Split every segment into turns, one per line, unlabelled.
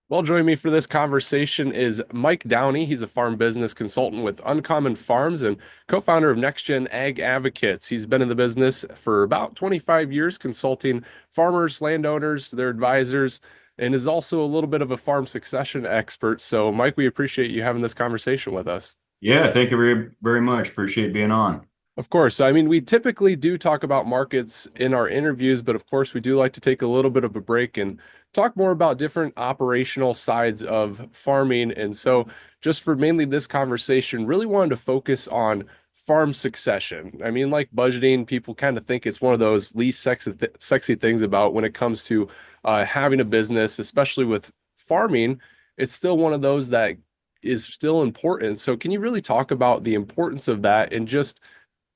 Well, joining me for this conversation is Mike Downey. He's a farm business consultant with Uncommon Farms and co-founder of Next Gen Ag Advocates. He's been in the business for about 25 years, consulting farmers, landowners, their advisors, and is also a little bit of a farm succession expert. So, Mike, we appreciate you having this conversation with us.
Yeah, thank you very much. Appreciate being on.
Of course. I mean, we typically do talk about markets in our interviews, but of course, we do like to take a little bit of a break and talk more about different operational sides of farming. And so, just for mainly this conversation, really wanted to focus on farm succession. I mean, like budgeting, people kind of think it's one of those least sexy things about when it comes to having a business, especially with farming. It's still one of those that is still important. So, can you really talk about the importance of that and just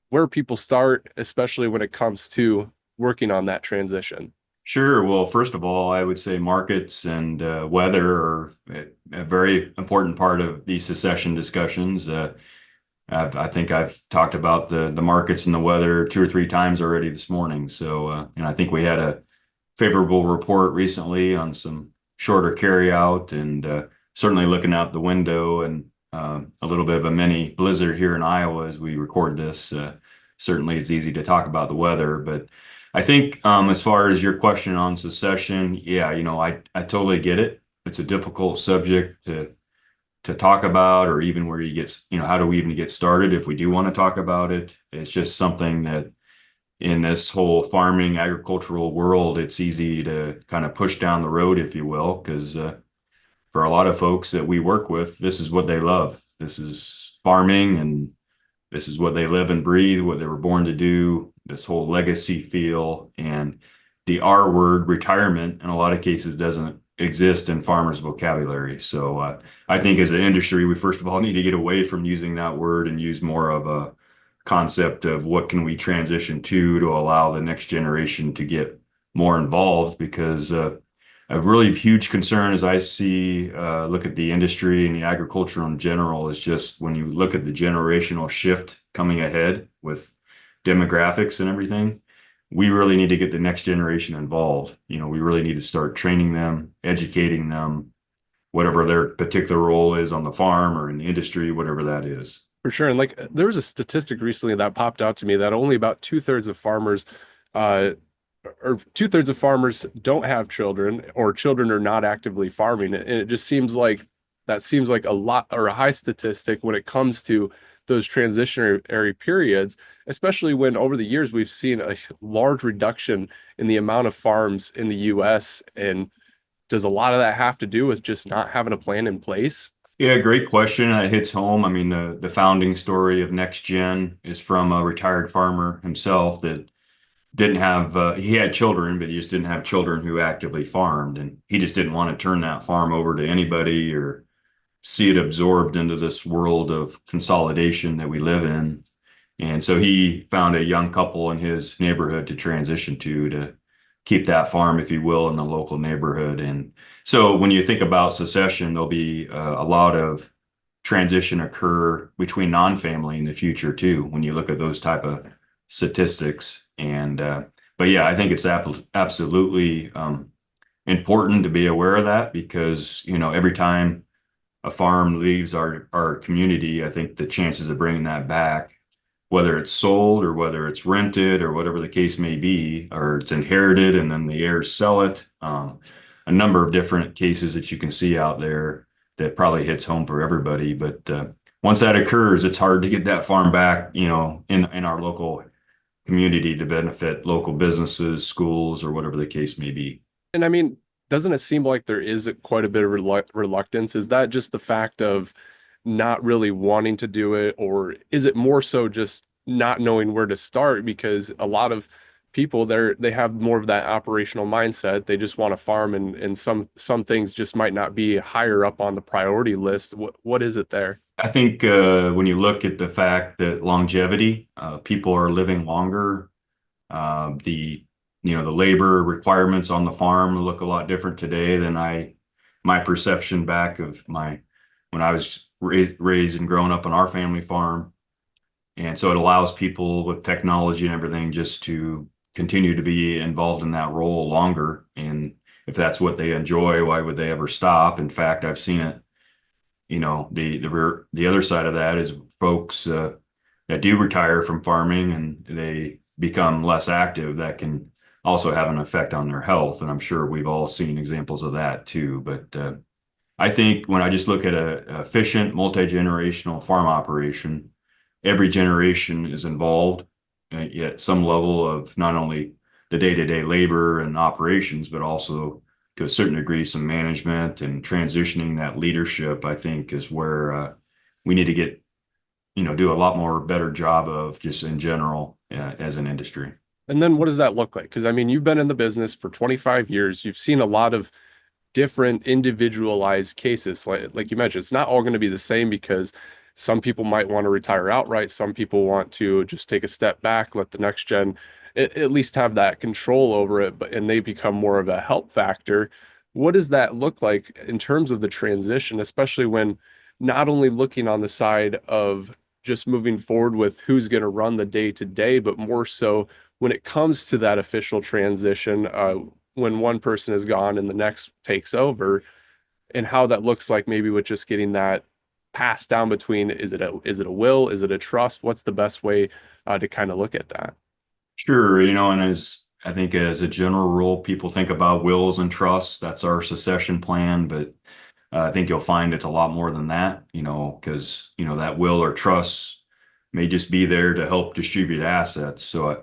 where people start, especially when it comes to working on that transition?
Sure. Well, first of all, I would say markets and weather are a very important part of these succession discussions. I think I've talked about the markets and the weather two or three times already this morning. So, and I think we had a favorable report recently on some shorter carryout and certainly looking out the window and a little bit of a mini blizzard here in Iowa as we record this. Certainly, it's easy to talk about the weather, but I think as far as your question on secession, yeah, I totally get it. It's a difficult subject to talk about, or even where you get, how do we even get started if we do want to talk about it? It's just something that in this whole farming agricultural world, it's easy to kind of push down the road, if you will, because for a lot of folks that we work with, this is what they love. This is farming, and this is what they live and breathe, what they were born to do, this whole legacy feel. And the R word, retirement, in a lot of cases doesn't exist in farmers' vocabulary. So I think as an industry, we first of all need to get away from using that word and use more of a concept of what can we transition to allow the next generation to get more involved, because a really huge concern as I see, look at the industry and the agriculture in general, is just when you look at the generational shift coming ahead with demographics and everything, we really need to get the next generation involved. We really need to start training them, educating them, whatever their particular role is on the farm or in the industry, whatever that is.
For sure. And like there was a statistic recently that popped out to me that only about two-thirds of farmers uh or two-thirds of farmers don't have children, or children are not actively farming. And it just seems like that seems like a lot, or a high statistic when it comes to those transitionary periods, especially when over the years we've seen a large reduction in the amount of farms in the US. And does a lot of that have to do with just not having a plan in place?
Yeah, great question. It hits home. I mean, the founding story of Next Gen is from a retired farmer himself that didn't have he had children, but he just didn't have children who actively farmed, and he just didn't want to turn that farm over to anybody or see it absorbed into this world of consolidation that we live in. And so he found a young couple in his neighborhood to transition to keep that farm, if you will, in the local neighborhood. And so when you think about secession, there'll be a lot of transition occur between non-family in the future too, when you look at those type of statistics. And but yeah, I think it's absolutely important to be aware of that, because every time a farm leaves our community, I think the chances of bringing that back, whether it's sold or whether it's rented or whatever the case may be, or it's inherited and then the heirs sell it, a number of different cases that you can see out there that probably hits home for everybody. But once that occurs, it's hard to get that farm back, in our local community to benefit local businesses, schools, or whatever the case may be.
And I mean, doesn't it seem like there is quite a bit of reluctance? Is that just the fact of not really wanting to do it, or is it more so just not knowing where to start? Because a lot of people there, they have more of that operational mindset. They just want to farm, and some things just might not be higher up on the priority list. What is it there?
I think when you look at the fact that longevity, people are living longer, the labor requirements on the farm look a lot different today than my perception back of when I was raised and growing up on our family farm. And so it allows people with technology and everything just to continue to be involved in that role longer. And if that's what they enjoy, why would they ever stop? In fact, I've seen it, the other side of that is folks that do retire from farming and they become less active, that can also have an effect on their health. And I'm sure we've all seen examples of that too. But I think when I just look at a efficient, multi-generational farm operation, every generation is involved at some level of not only the day-to-day labor and operations, but also to a certain degree, some management and transitioning that leadership, I think is where we need to get, do a lot more better job of just in general as an industry.
And then what does that look like? Because I mean, you've been in the business for 25 years. You've seen a lot of different individualized cases. Like you mentioned, it's not all going to be the same because some people might want to retire outright. Some people want to just take a step back, let the next gen at least have that control over it, but and they become more of a help factor. What does that look like in terms of the transition, especially when not only looking on the side of just moving forward with who's going to run the day to day, but more so when it comes to that official transition, when one person is gone and the next takes over, and how that looks like maybe with just getting that passed down between is it a will, is it a trust? What's the best way to kind of look at that?
Sure, and as I think as a general rule, people think about wills and trusts. That's our succession plan, but I think you'll find it's a lot more than that, because, that will or trust may just be there to help distribute assets. So,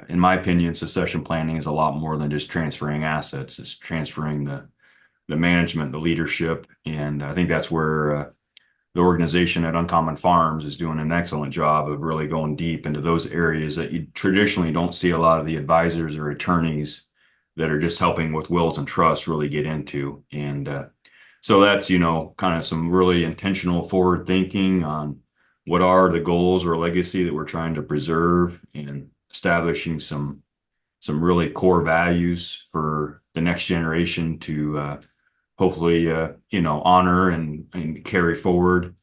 in my opinion, succession planning is a lot more than just transferring assets. It's transferring the management, the leadership, and I think that's where the organization at Uncommon Farms is doing an excellent job of really going deep into those areas that you traditionally don't see a lot of the advisors or attorneys that are just helping with wills and trusts really get into. And so that's, kind of some really intentional forward thinking on what are the goals or legacy that we're trying to preserve, and establishing some really core values for the next generation to hopefully honor and carry forward.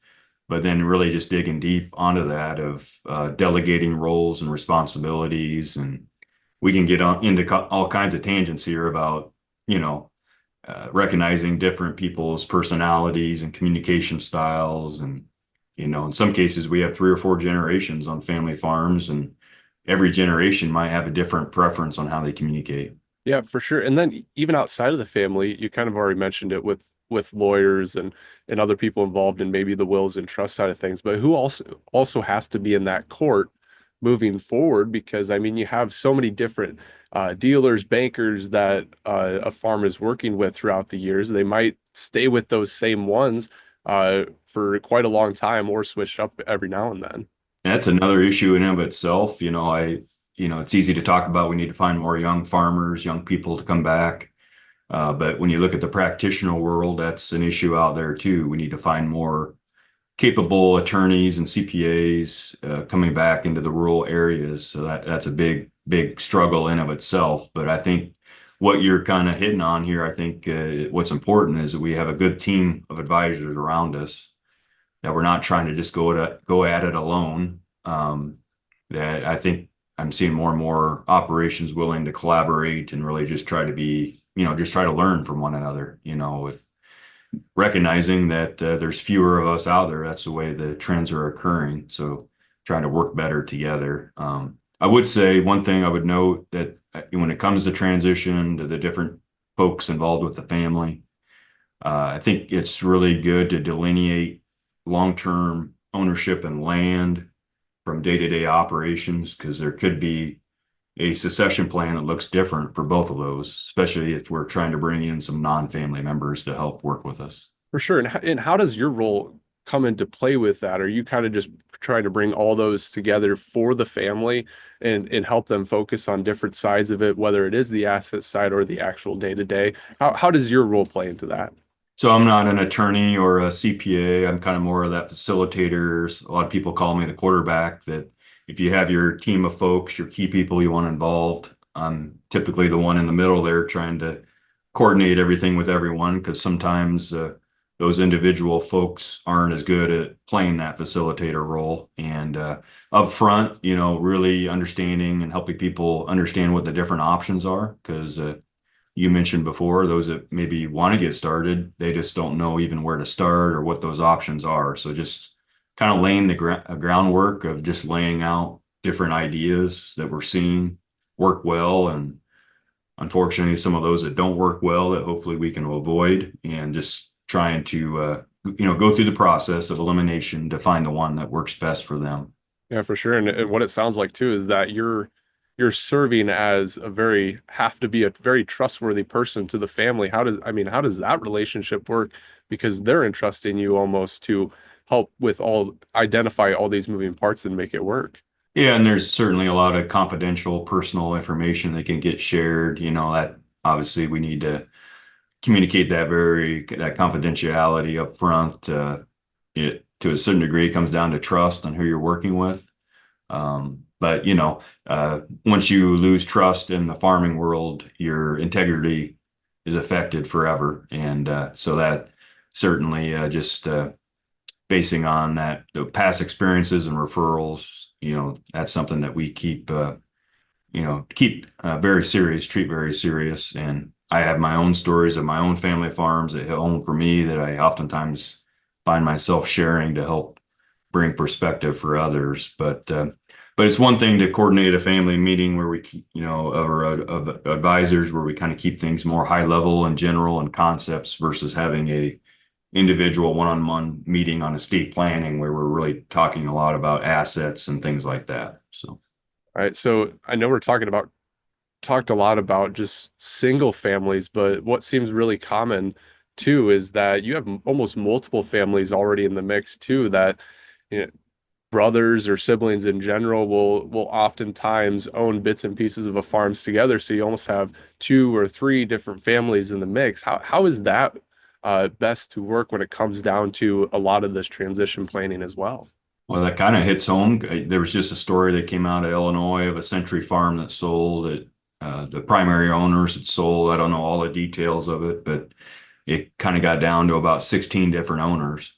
But then really just digging deep onto that of delegating roles and responsibilities. And we can get into all kinds of tangents here about recognizing different people's personalities and communication styles. And, in some cases we have 3 or 4 generations on family farms, and every generation might have a different preference on how they communicate.
Yeah, for sure. And then even outside of the family, you kind of already mentioned it with lawyers and other people involved in maybe the wills and trust side of things, but who also has to be in that court moving forward? Because I mean, you have so many different dealers, bankers that a farm is working with throughout the years. They might stay with those same ones for quite a long time or switch up every now and then.
That's another issue in and of itself. It's easy to talk about we need to find more young farmers, young people to come back. But when you look at the practitioner world, that's an issue out there too. We need to find more capable attorneys and CPAs coming back into the rural areas. So that's a big, big struggle in of itself. But I think what you're kind of hitting on here, I think what's important is that we have a good team of advisors around us, that we're not trying to just go at it alone. That I think I'm seeing more and more operations willing to collaborate and really just try to be, just try to learn from one another, with recognizing that there's fewer of us out there. That's the way the trends are occurring. So trying to work better together. I would say one thing I would note that when it comes to transition to the different folks involved with the family, I think it's really good to delineate long-term ownership and land from day-to-day operations, because there could be a succession plan that looks different for both of those, especially if we're trying to bring in some non-family members to help work with us.
For sure. And how does your role come into play with that? Are you kind of just trying to bring all those together for the family and help them focus on different sides of it, whether it is the asset side or the actual day to day? How does your role play into that?
So I'm not an attorney or a CPA. I'm kind of more of that facilitator. A lot of people call me the quarterback, that if you have your team of folks, your key people you want involved, I'm typically the one in the middle there trying to coordinate everything with everyone, because sometimes those individual folks aren't as good at playing that facilitator role. And up front, really understanding and helping people understand what the different options are, because you mentioned before, those that maybe want to get started, they just don't know even where to start or what those options are. So just kind of laying the groundwork of just laying out different ideas that we're seeing work well, and unfortunately some of those that don't work well that hopefully we can avoid, and just trying to go through the process of elimination to find the one that works best for them.
Yeah, for sure. And what it sounds like too is that you're serving as a very have to be a very trustworthy person to the family. How does that relationship work? Because they're entrusting you almost to help with all identify all these moving parts and make it work.
Yeah, and there's certainly a lot of confidential personal information that can get shared. That obviously we need to communicate that confidentiality up front. It to a certain degree comes down to trust on who you're working with. But once you lose trust in the farming world, your integrity is affected forever. And so that certainly just basing on that the past experiences and referrals, that's something that we keep very serious, treat very serious. And I have my own stories of my own family farms that hit home for me that I oftentimes find myself sharing to help bring perspective for others. But it's one thing to coordinate a family meeting where we keep, or of advisors where we kind of keep things more high level and general and concepts versus having a individual one-on-one meeting on estate planning where we're really talking a lot about assets and things like that. So.
All right. So I know we're talked a lot about just single families, but what seems really common too is that you have almost multiple families already in the mix too that you know, brothers or siblings in general will oftentimes own bits and pieces of a farms together. So you almost have two or three different families in the mix. How is that best to work when it comes down to a lot of this transition planning as well?
Well, that kind of hits home. There was just a story that came out of Illinois of a century farm that sold it. The primary owners had sold. I don't know all the details of it, but it kind of got down to about 16 different owners.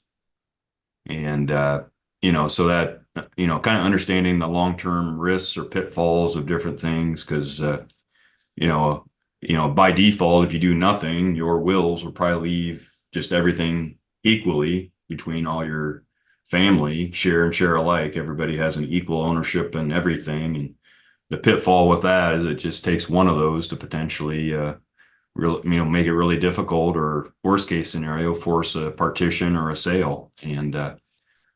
And, so that, kind of understanding the long-term risks or pitfalls of different things, because, you know, by default, if you do nothing, your wills will probably leave just everything equally between all your family, share and share alike. Everybody has an equal ownership in everything. And the pitfall with that is it just takes one of those to potentially, make it really difficult, or worst case scenario, force a partition or a sale. And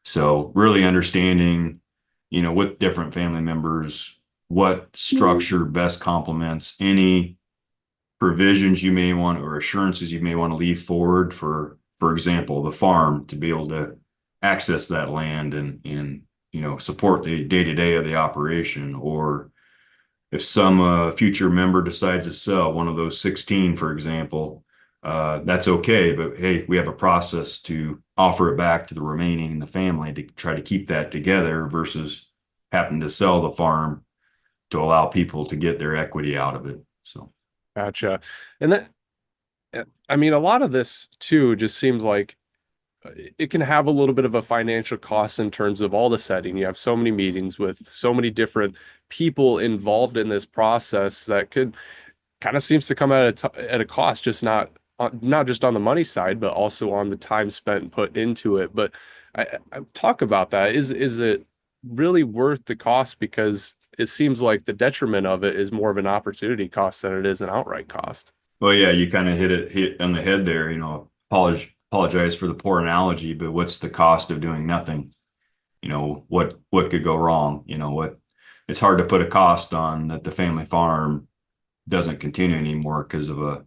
so really understanding, with different family members, what structure best complements any provisions you may want or assurances you may want to leave forward for example, the farm to be able to access that land and support the day-to-day of the operation. Or if some future member decides to sell one of those 16, for example, that's okay. But hey, we have a process to offer it back to the remaining in the family to try to keep that together versus having to sell the farm to allow people to get their equity out of it. So.
Gotcha. And a lot of this too just seems like it can have a little bit of a financial cost in terms of all the setting. You have so many meetings with so many different people involved in this process that could kind of seems to come at a cost, just not just on the money side, but also on the time spent put into it. But I talk about that. Is it really worth the cost? Because it seems like the detriment of it is more of an opportunity cost than it is an outright cost.
Well, yeah, you kind of hit on the head there. Apologize for the poor analogy, but what's the cost of doing nothing? What could go wrong? It's hard to put a cost on that the family farm doesn't continue anymore because of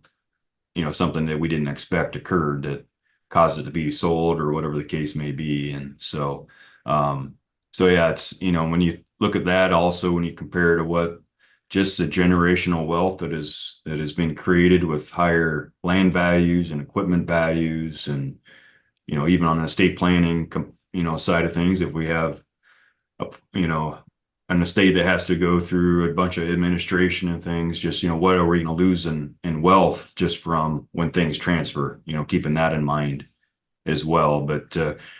something that we didn't expect occurred that caused it to be sold or whatever the case may be. And so yeah, it's, when you look at that also, when you compare to what just the generational wealth that has been created with higher land values and equipment values, and even on the estate planning side of things, if we have an estate that has to go through a bunch of administration and things, just what are we going to lose in wealth just from when things transfer, keeping that in mind as well. But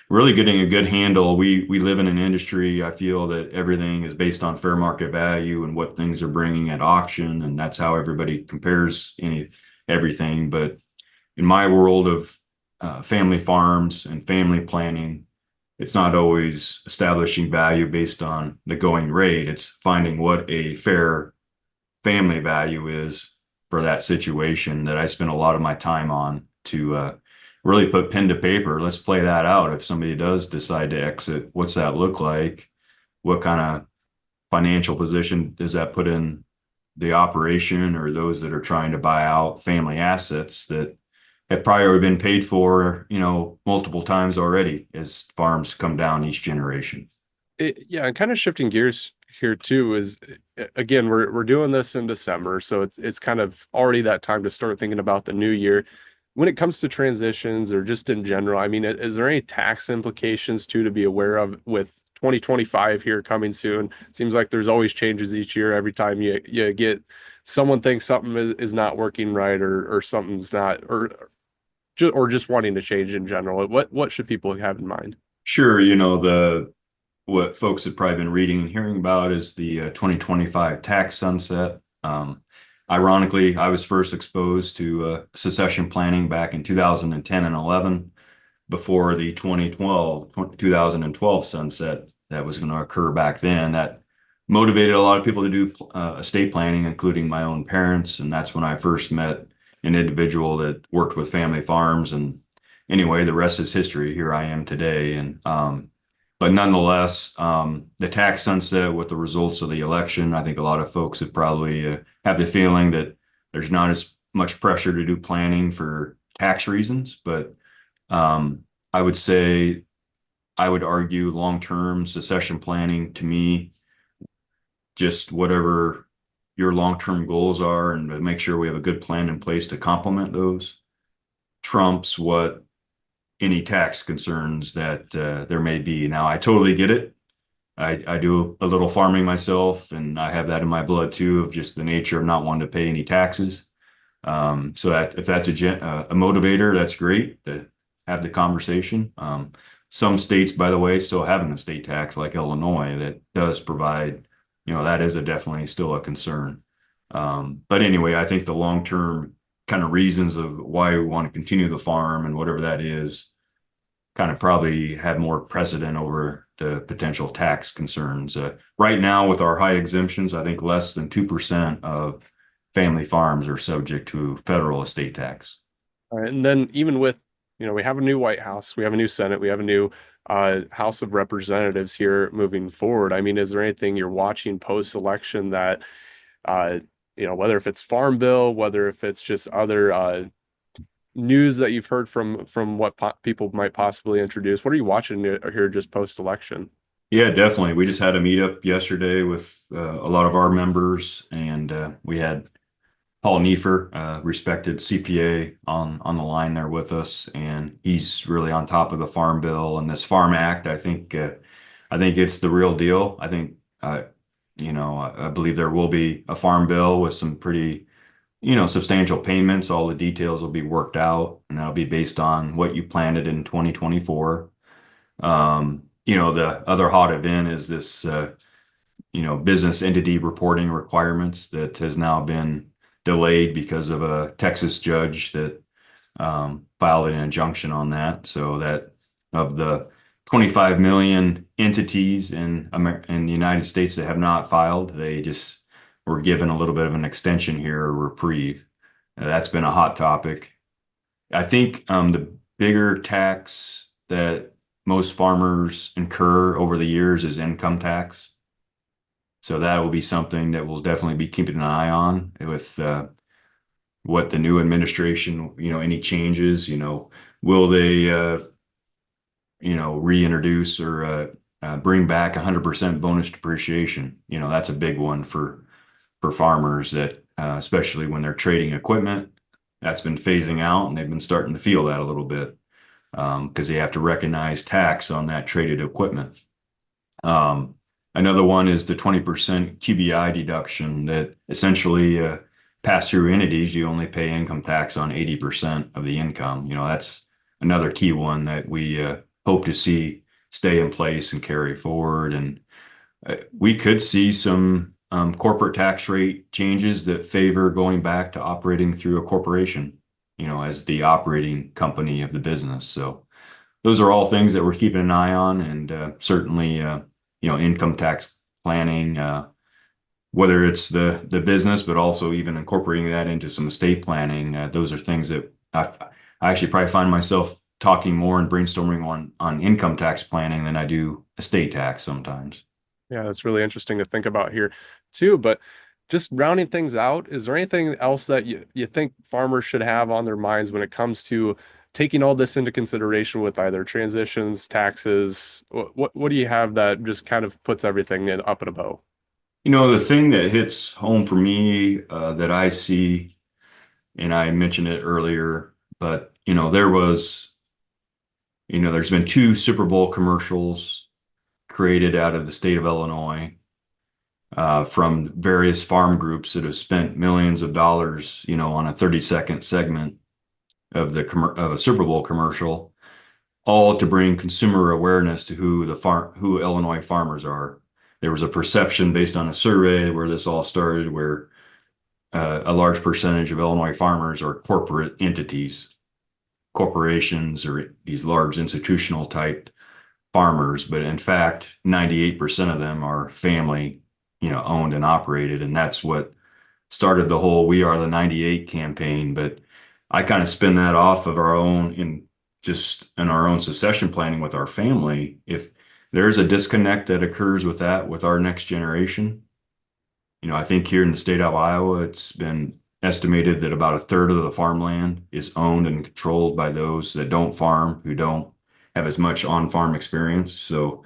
really getting a good handle. We live in an industry, I feel, that everything is based on fair market value and what things are bringing at auction, and that's how everybody compares everything. But in my world of family farms and family planning, it's not always establishing value based on the going rate. It's finding what a fair family value is for that situation that I spend a lot of my time on to really put pen to paper. Let's play that out. If somebody does decide to exit, what's that look like? What kind of financial position does that put in the operation or those that are trying to buy out family assets that have probably already been paid for, multiple times already as farms come down each generation.
Yeah, and kind of shifting gears here too is again we're doing this in December, so it's kind of already that time to start thinking about the new year. When it comes to transitions or just in general, I mean, is there any tax implications too to be aware of with 2025 here coming soon? Seems like there's always changes each year. Every time you get someone thinks something is not working right or something's not or just wanting to change in general. What should people have in mind?
Sure, the what folks have probably been reading and hearing about is the 2025 tax sunset. Ironically, I was first exposed to succession planning back in 2010 and 11 before the 2012 sunset that was going to occur back then. That motivated a lot of people to do estate planning, including my own parents. And that's when I first met an individual that worked with family farms. And anyway, the rest is history. Here I am today. And but nonetheless, the tax sunset with the results of the election, I think a lot of folks have probably have the feeling that there's not as much pressure to do planning for tax reasons. But I would say, I would argue long-term succession planning to me, just whatever your long-term goals are and to make sure we have a good plan in place to complement those, trumps what any tax concerns that there may be. Now, I totally get it. I do a little farming myself, and I have that in my blood too, of just the nature of not wanting to pay any taxes. So that if that's a motivator, that's great to have the conversation. Some states, by the way, still have an estate tax, like Illinois, that does provide, that is definitely still a concern. But anyway, I think the long-term kind of reasons of why we want to continue the farm and whatever that is kind of probably have more precedent over the potential tax concerns. Right now, with our high exemptions, I think less than 2% of family farms are subject to federal estate tax.
All right, and then even with, we have a new White House, we have a new Senate, we have a new House of Representatives here moving forward. I mean, is there anything you're watching post-election that, uh, whether if it's Farm Bill, whether if it's just other news that you've heard from what people might possibly introduce? What are you watching here just post-election?
Yeah, definitely. We just had a meetup yesterday with a lot of our members, and we had Paul Neefer, respected CPA, on the line there with us, and he's really on top of the Farm Bill and this Farm Act. I think it's the real deal. I think I believe there will be a Farm Bill with some pretty substantial payments. All the details will be worked out, and that'll be based on what you planted in 2024. The other hot event is this, business entity reporting requirements that has now been delayed because of a Texas judge that filed an injunction on that. So that of the 25 million entities in the United States that have not filed, they just were given a little bit of an extension here, a reprieve. That's been a hot topic. I think the bigger tax that most farmers incur over the years is income tax. So that will be something that we'll definitely be keeping an eye on with what the new administration, any changes, will they, reintroduce or bring back 100% bonus depreciation? That's a big one for farmers that, especially when they're trading equipment, that's been phasing out, and they've been starting to feel that a little bit because they have to recognize tax on that traded equipment. Another one is the 20% QBI deduction that essentially pass-through entities, you only pay income tax on 80% of the income. That's another key one that we hope to see stay in place and carry forward. And we could see some corporate tax rate changes that favor going back to operating through a corporation, as the operating company of the business. So those are all things that we're keeping an eye on, and certainly, income tax planning, whether it's the business, but also even incorporating that into some estate planning. Those are things that I actually probably find myself talking more and brainstorming on income tax planning than I do estate tax sometimes.
Yeah, that's really interesting to think about here too. But just rounding things out, is there anything else that you think farmers should have on their minds when it comes to taking all this into consideration with either transitions, taxes? What do you have that just kind of puts everything up in a bow?
The thing that hits home for me that I see, and I mentioned it earlier, but there's been two Super Bowl commercials created out of the state of Illinois from various farm groups that have spent millions of dollars, on a 30-second segment of a Super Bowl commercial, all to bring consumer awareness to who Illinois farmers are. There was a perception based on a survey where this all started, where a large percentage of Illinois farmers are corporate entities, corporations, or these large institutional type farmers, but in fact, 98% of them are family, owned and operated. And that's what started the whole We Are the 98 campaign. But I kind of spin that off of in our own succession planning with our family. If there's a disconnect that occurs with that, with our next generation, I think here in the state of Iowa, it's been estimated that about a third of the farmland is owned and controlled by those that don't farm, who don't have as much on-farm experience. So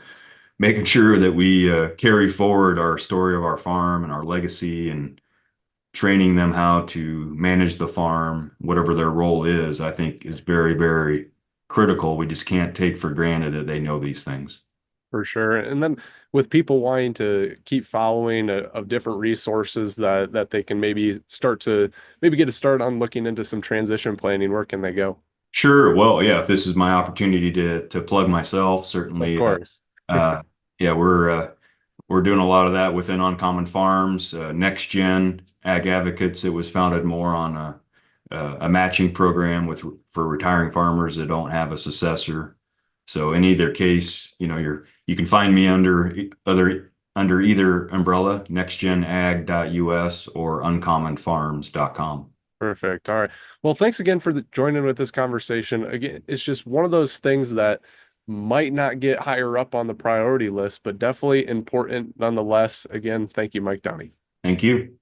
making sure that we carry forward our story of our farm and our legacy, and training them how to manage the farm, whatever their role is, I think is very, very critical. We just can't take for granted that they know these things.
For sure. And then with people wanting to keep following of different resources that they can maybe get a start on looking into some transition planning, where can they go?
Sure. Well, yeah, if this is my opportunity to plug myself,
Of
certainly,
course.
uh, yeah, we're doing a lot of that within Uncommon Farms. Next Gen Ag Advocates, it was founded more on a matching program for retiring farmers that don't have a successor. So in either case, you can find me under either umbrella, nextgenag.us or uncommonfarms.com.
Perfect. All right. Well, thanks again for joining with this conversation. Again, it's just one of those things that might not get higher up on the priority list, but definitely important nonetheless. Again, thank you, Mike Downey.
Thank you.